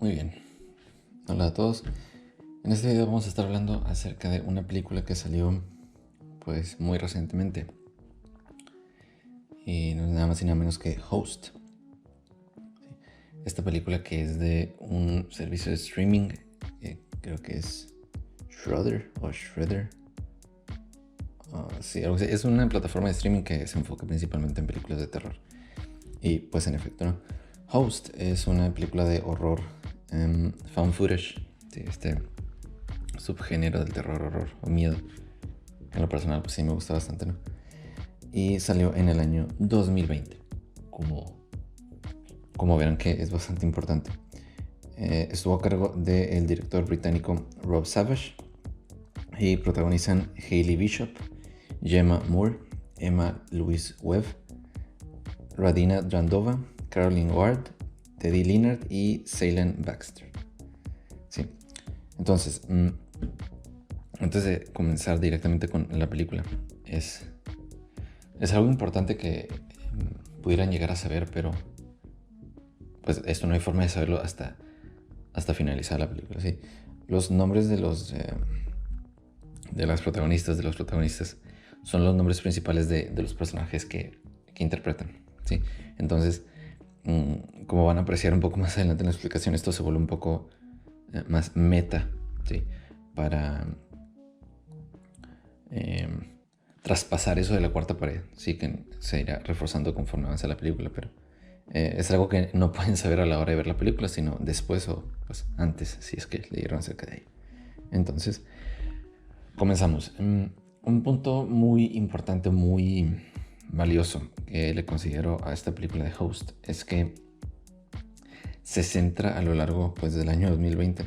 Muy bien, hola a todos. En este video vamos a estar hablando acerca de una película que salió pues muy recientemente y no es nada más y nada menos que Host. Esta película que es de un servicio de streaming, creo que es Shudder o Shredder. Sí, algo así. Es una plataforma de streaming que se enfoca principalmente en películas de terror. Y pues en efecto, ¿no? Host es una película de horror, found footage, sí, este subgénero del terror, horror o miedo. En lo personal, pues sí me gusta bastante, ¿no? Y salió en el año 2020, como verán que es bastante importante. Estuvo a cargo del director británico Rob Savage y protagonizan Hayley Bishop, Gemma Moore, Emma Louise Webb, Radina Drandova, Caroline Ward, Teddy Leonard y Saylan Baxter. Sí. Entonces, antes de comenzar directamente con la película, es algo importante que pudieran llegar a saber, pero pues esto no hay forma de saberlo hasta finalizar la película, ¿sí? Los nombres de las protagonistas, de los protagonistas, son los nombres principales de los personajes que interpretan, ¿sí? Entonces, como van a apreciar un poco más adelante en la explicación, esto se vuelve un poco más meta, ¿sí? Para traspasar eso de la cuarta pared, sí, que se irá reforzando conforme avanza la película, pero es algo que no pueden saber a la hora de ver la película, sino después o pues antes, si es que leyeron acerca de ahí. Entonces, comenzamos. Un punto muy importante, muy valioso que le considero a esta película de Host es que se centra a lo largo pues, del año 2020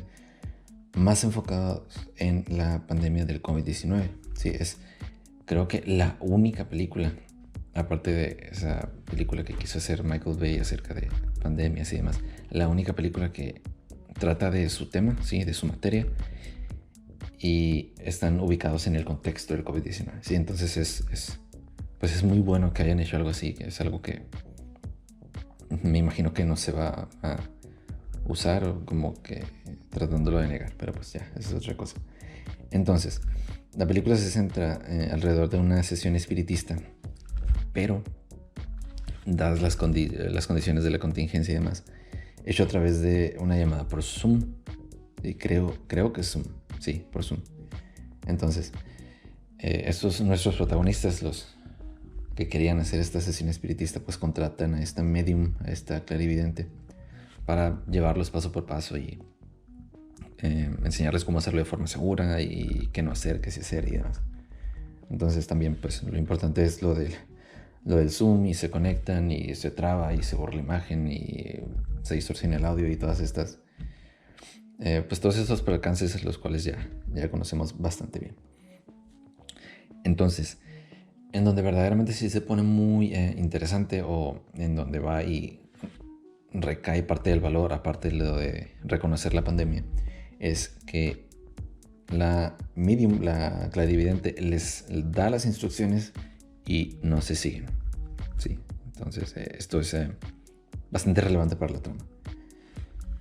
más enfocado en la pandemia del COVID-19. Sí, es creo que la única película, aparte de esa película que quiso hacer Michael Bay acerca de pandemias y demás, la única película que trata de su tema, sí, de su materia, y están ubicados en el contexto del COVID-19. Sí, entonces es muy bueno que hayan hecho algo así, que es algo que me imagino que no se va a usar o como que tratándolo de negar, pero pues ya, eso es otra cosa. Entonces, la película se centra alrededor de una sesión espiritista, pero dadas las condiciones de la contingencia y demás, hecho a través de una llamada por Zoom, y creo que es Zoom, sí, por Zoom. Entonces, estos nuestros protagonistas, los que querían hacer esta sesión espiritista, pues contratan a esta medium, a esta clarividente, para llevarlos paso por paso y enseñarles cómo hacerlo de forma segura y qué no hacer, qué sí hacer y demás. Entonces también pues lo importante es lo del Zoom, y se conectan y se traba y se borra la imagen y se distorsiona el audio y todas estas pues todos estos percances, los cuales ya conocemos bastante bien. Entonces, en donde verdaderamente sí se pone muy interesante, o en donde va y recae parte del valor, aparte de lo de reconocer la pandemia, es que la medium, la clarividente, les da las instrucciones y no se siguen. Sí, entonces esto es bastante relevante para la trama.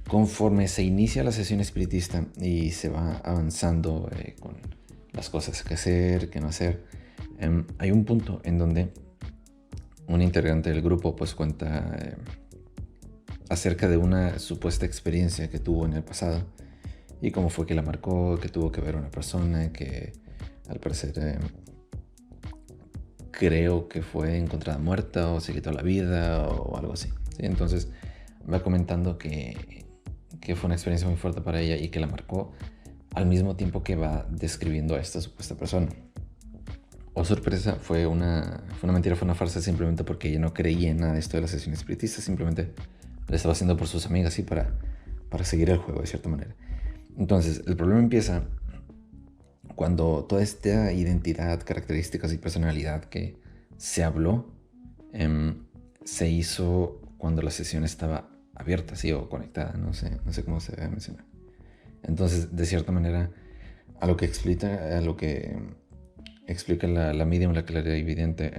Conforme se inicia la sesión espiritista y se va avanzando con las cosas que hacer, que no hacer, hay un punto en donde un integrante del grupo pues cuenta acerca de una supuesta experiencia que tuvo en el pasado y cómo fue que la marcó, que tuvo que ver a una persona que al parecer creo que fue encontrada muerta o se quitó la vida o algo así, ¿sí? Entonces va comentando que fue una experiencia muy fuerte para ella y que la marcó, al mismo tiempo que va describiendo a esta supuesta persona. Oh sorpresa, fue una mentira, fue una farsa, simplemente porque ella no creía en nada de esto de la sesión espiritista, simplemente lo estaba haciendo por sus amigas y para seguir el juego de cierta manera. Entonces el problema empieza cuando toda esta identidad, características y personalidad que se habló se hizo cuando la sesión estaba abierta, sí, o conectada, no sé cómo se debe mencionar. Entonces, de cierta manera, a lo que explica la medium, la clarividente,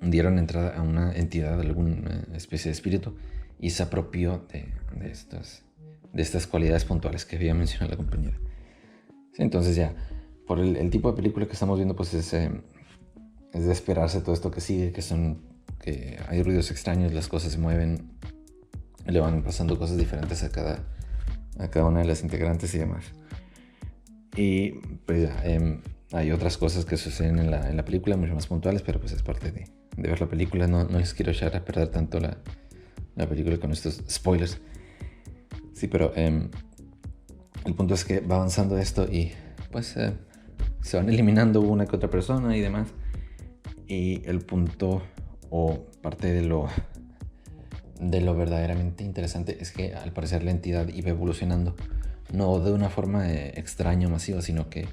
dieron entrada a una entidad, alguna especie de espíritu, y se apropió de estas de estas cualidades puntuales que había mencionado la compañera. Sí, entonces ya, por el tipo de película que estamos viendo, pues es de esperarse todo esto que sigue, que hay ruidos extraños, las cosas se mueven, le van pasando cosas diferentes a cada una de las integrantes y demás. Y pues ya, hay otras cosas que suceden en la película, mucho más puntuales, pero pues es parte de ver la película. No les quiero echar a perder tanto la película con estos spoilers. Sí, pero el punto es que va avanzando esto y pues se van eliminando una que otra persona y demás. Y el punto o parte de lo verdaderamente interesante es que al parecer la entidad iba evolucionando, no de una forma extraña o masiva, sino que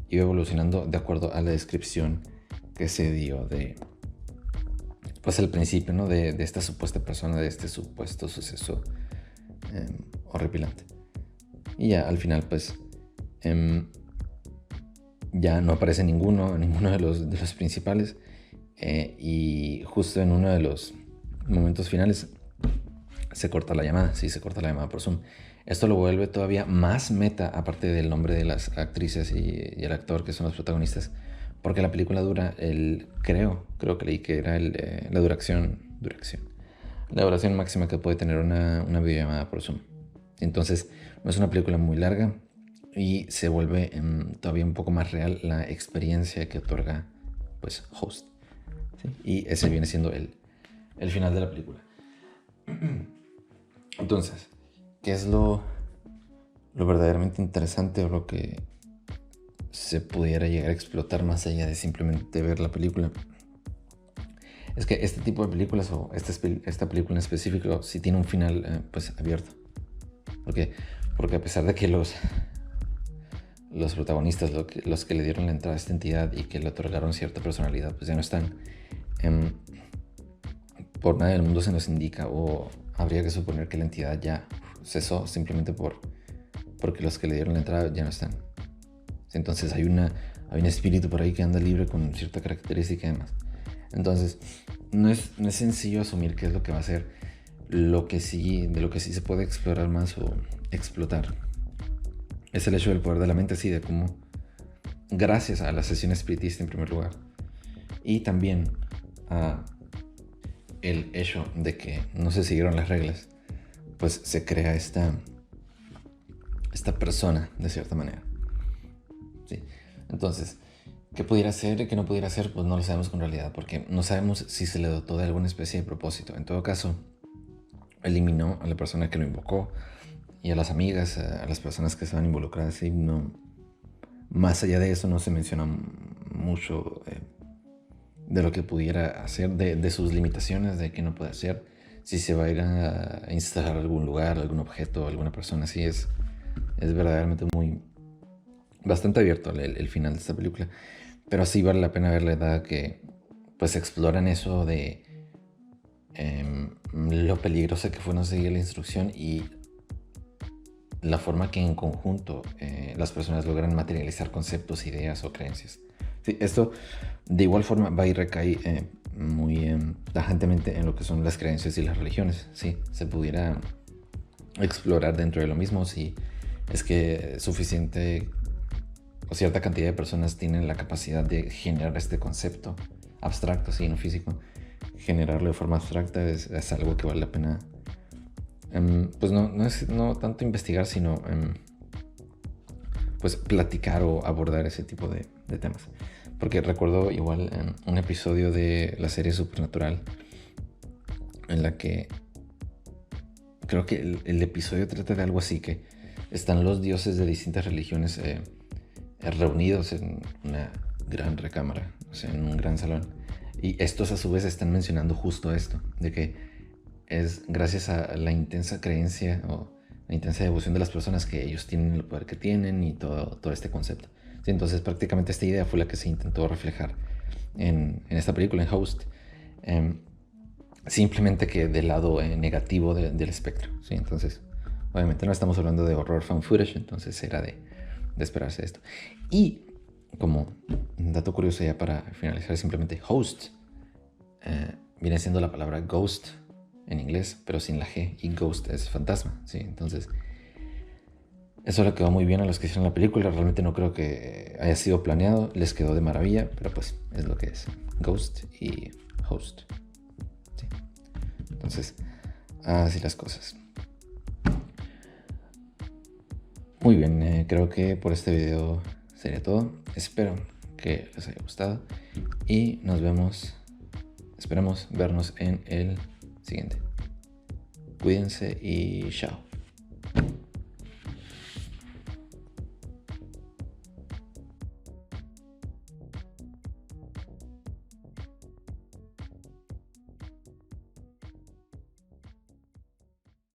iba evolucionando de acuerdo a la descripción que se dio de, pues al principio, ¿no? de esta supuesta persona, de este supuesto suceso horripilante. Y ya al final pues ya no aparece ninguno de los principales, y justo en uno de los momentos finales se corta la llamada por Zoom. Esto lo vuelve todavía más meta, aparte del nombre de las actrices y el actor que son los protagonistas, porque la película dura creo que leí que era la duración máxima que puede tener una videollamada por Zoom. Entonces no es una película muy larga y se vuelve todavía un poco más real la experiencia que otorga pues Host, ¿sí? Y ese viene siendo el final de la película. Entonces, ¿qué es lo verdaderamente interesante o lo que se pudiera llegar a explotar más allá de simplemente ver la película? Es que este tipo de películas o esta película en específico sí tiene un final pues abierto. Porque a pesar de que los protagonistas, los que le dieron la entrada a esta entidad y que le otorgaron cierta personalidad, pues ya no están, por nada del mundo se nos indica o habría que suponer que la entidad ya cesó simplemente porque los que le dieron la entrada ya no están. Entonces hay un espíritu por ahí que anda libre con cierta característica y demás. Entonces no es sencillo asumir qué es lo que va a ser. De lo que sí se puede explorar más o explotar es el hecho del poder de la mente, así de cómo, gracias a la sesión espiritista en primer lugar, y también a el hecho de que no se siguieron las reglas, pues se crea esta persona de cierta manera. ¿Sí? Entonces, ¿qué pudiera ser y qué no pudiera ser? Pues no lo sabemos con realidad, porque no sabemos si se le dotó de alguna especie de propósito. En todo caso, eliminó a la persona que lo invocó y a las amigas, a las personas que estaban involucradas, y no, más allá de eso no se menciona mucho de lo que pudiera hacer, de sus limitaciones, de qué no puede hacer, si se va a ir a instalar algún lugar, algún objeto, alguna persona. Así es verdaderamente bastante abierto el final de esta película, pero sí vale la pena verla, dada que pues exploran eso de lo peligroso que fue no seguir la instrucción y la forma que en conjunto las personas logran materializar conceptos, ideas o creencias. Sí, esto de igual forma va y recae muy tajantemente en lo que son las creencias y las religiones. Sí, se pudiera explorar dentro de lo mismo si es que suficiente o cierta cantidad de personas tienen la capacidad de generar este concepto abstracto, sí, no físico. Generarlo de forma abstracta es algo que vale la pena, pues no tanto investigar, sino pues platicar o abordar ese tipo de temas. Porque recuerdo igual un episodio de la serie Supernatural en la que creo que el episodio trata de algo así, que están los dioses de distintas religiones reunidos en una gran recámara, o sea, en un gran salón. Y estos a su vez están mencionando justo esto, de que es gracias a la intensa creencia o la intensa devoción de las personas que ellos tienen el poder que tienen y todo este concepto. Sí, entonces prácticamente esta idea fue la que se intentó reflejar en esta película, en Host. Simplemente que del lado negativo del espectro. ¿Sí? Entonces, obviamente no estamos hablando de horror fan footage, entonces era de esperarse esto. Y como dato curioso ya para finalizar, simplemente Host viene siendo la palabra ghost en inglés, pero sin la G, y ghost es fantasma, ¿sí? Entonces Eso le quedó muy bien a los que hicieron la película. Realmente no creo que haya sido planeado. Les quedó de maravilla, pero pues es lo que es. Ghost y Host. Sí. Entonces, así las cosas. Muy bien, creo que por este video sería todo. Espero que les haya gustado y nos vemos. Esperamos vernos en el siguiente. Cuídense y chao.